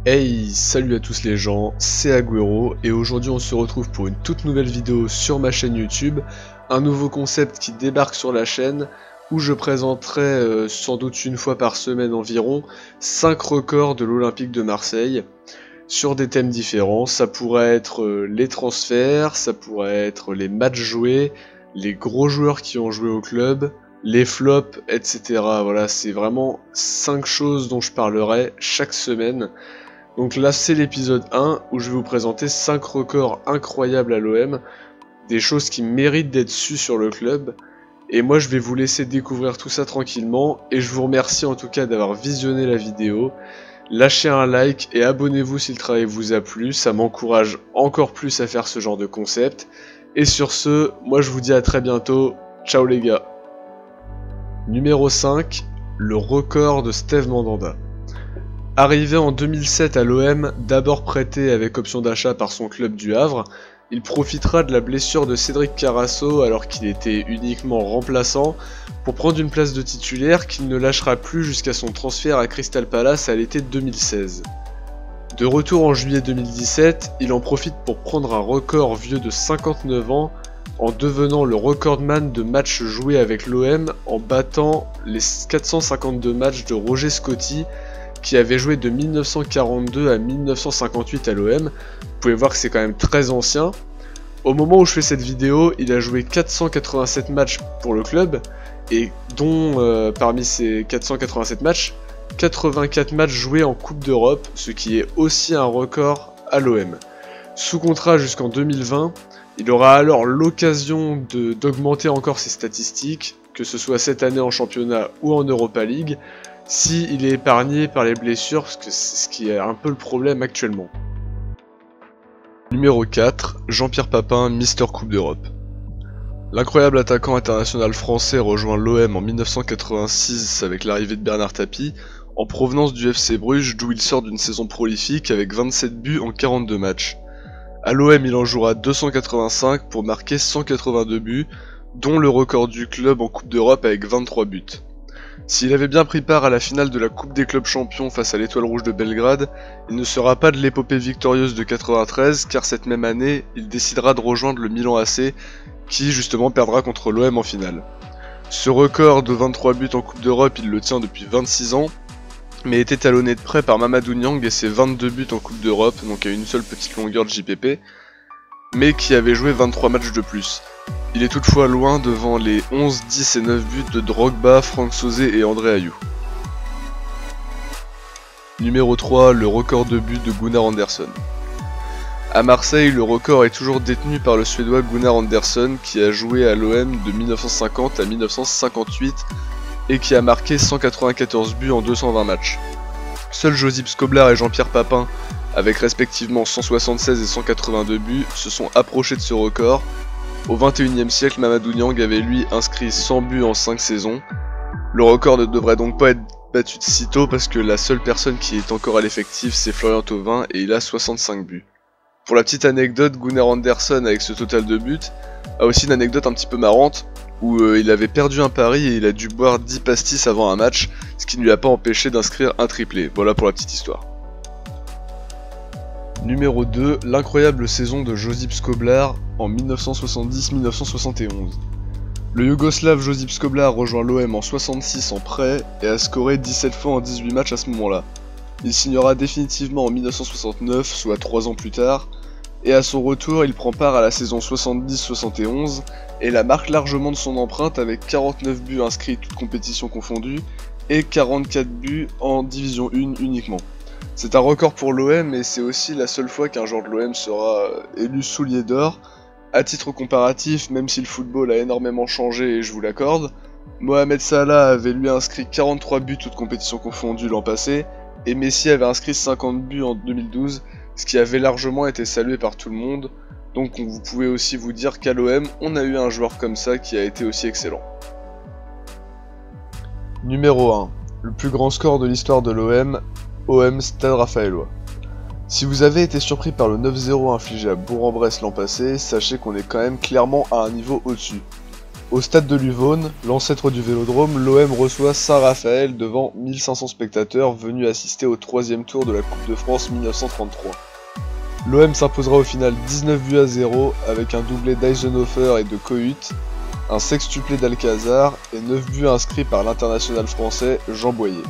Hey, salut à tous les gens, c'est Agüero et aujourd'hui on se retrouve pour une toute nouvelle vidéo sur ma chaîne YouTube, un nouveau concept qui débarque sur la chaîne où je présenterai sans doute une fois par semaine environ 5 records de l'Olympique de Marseille sur des thèmes différents. Ça pourrait être les transferts, ça pourrait être les matchs joués, les gros joueurs qui ont joué au club, les flops, etc. Voilà, c'est vraiment 5 choses dont je parlerai chaque semaine. Donc là c'est l'épisode 1 où je vais vous présenter 5 records incroyables à l'OM, des choses qui méritent d'être sues sur le club, et moi je vais vous laisser découvrir tout ça tranquillement, et je vous remercie en tout cas d'avoir visionné la vidéo. Lâchez un like et abonnez-vous si le travail vous a plu, ça m'encourage encore plus à faire ce genre de concept. Et sur ce, moi je vous dis à très bientôt, ciao les gars. Numéro 5, le record de Steve Mandanda. Arrivé en 2007 à l'OM, d'abord prêté avec option d'achat par son club du Havre, il profitera de la blessure de Cédric Carasso alors qu'il était uniquement remplaçant pour prendre une place de titulaire qu'il ne lâchera plus jusqu'à son transfert à Crystal Palace à l'été 2016. De retour en juillet 2017, il en profite pour prendre un record vieux de 59 ans en devenant le recordman de matchs joués avec l'OM en battant les 452 matchs de Roger Scotti qui avait joué de 1942 à 1958 à l'OM. Vous pouvez voir que c'est quand même très ancien. Au moment où je fais cette vidéo, il a joué 487 matchs pour le club, et dont parmi ces 487 matchs, 84 matchs joués en Coupe d'Europe, ce qui est aussi un record à l'OM. Sous contrat jusqu'en 2020, il aura alors l'occasion d'augmenter encore ses statistiques, que ce soit cette année en championnat ou en Europa League, s'il est épargné par les blessures, parce que c'est ce qui est un peu le problème actuellement. Numéro 4, Jean-Pierre Papin, Mister Coupe d'Europe. L'incroyable attaquant international français rejoint l'OM en 1986 avec l'arrivée de Bernard Tapie, en provenance du FC Bruges d'où il sort d'une saison prolifique avec 27 buts en 42 matchs. A l'OM il en jouera 285 pour marquer 182 buts, dont le record du club en Coupe d'Europe avec 23 buts. S'il avait bien pris part à la finale de la Coupe des clubs champions face à l'Étoile Rouge de Belgrade, il ne sera pas de l'épopée victorieuse de 93 car cette même année, il décidera de rejoindre le Milan AC qui justement perdra contre l'OM en finale. Ce record de 23 buts en Coupe d'Europe, il le tient depuis 26 ans, mais était talonné de près par Mamadou Niang et ses 22 buts en Coupe d'Europe, donc à une seule petite longueur de JPP, mais qui avait joué 23 matchs de plus. Il est toutefois loin devant les 11, 10 et 9 buts de Drogba, Franck Sauzé et André Ayew. Numéro 3, le record de buts de Gunnar Andersson. A Marseille, le record est toujours détenu par le Suédois Gunnar Andersson qui a joué à l'OM de 1950 à 1958 et qui a marqué 194 buts en 220 matchs. Seuls Josip Skoblar et Jean-Pierre Papin, avec respectivement 176 et 182 buts, se sont approchés de ce record. Au XXIe siècle, Mamadou Niang avait lui inscrit 100 buts en 5 saisons. Le record ne devrait donc pas être battu de sitôt parce que la seule personne qui est encore à l'effectif c'est Florian Thauvin et il a 65 buts. Pour la petite anecdote, Gunnar Andersson avec ce total de buts a aussi une anecdote un petit peu marrante où il avait perdu un pari et il a dû boire 10 pastis avant un match, ce qui ne lui a pas empêché d'inscrire un triplé. Voilà pour la petite histoire. Numéro 2, l'incroyable saison de Josip Skoblar en 1970-1971. Le Yougoslave Josip Skoblar rejoint l'OM en 66 en prêt et a scoré 17 fois en 18 matchs à ce moment-là. Il signera définitivement en 1969, soit 3 ans plus tard, et à son retour il prend part à la saison 70-71 et la marque largement de son empreinte avec 49 buts inscrits toutes compétitions confondues et 44 buts en Division 1 uniquement. C'est un record pour l'OM et c'est aussi la seule fois qu'un joueur de l'OM sera élu soulier d'or. A titre comparatif, même si le football a énormément changé et je vous l'accorde, Mohamed Salah avait lui inscrit 43 buts toutes compétitions confondues l'an passé et Messi avait inscrit 50 buts en 2012, ce qui avait largement été salué par tout le monde. Donc vous pouvez aussi vous dire qu'à l'OM, on a eu un joueur comme ça qui a été aussi excellent. Numéro 1. Le plus grand score de l'histoire de l'OM, OM Stade Raphaëlois. Si vous avez été surpris par le 9-0 infligé à Bourg-en-Bresse l'an passé, sachez qu'on est quand même clairement à un niveau au-dessus. Au stade de Luvone, l'ancêtre du Vélodrome, l'OM reçoit Saint-Raphaël devant 1500 spectateurs venus assister au 3e tour de la Coupe de France 1933. L'OM s'imposera au final 19 buts à 0 avec un doublé d'Eisenhofer et de Cohut, un sextuplé d'Alcazar et 9 buts inscrits par l'international français Jean Boyer.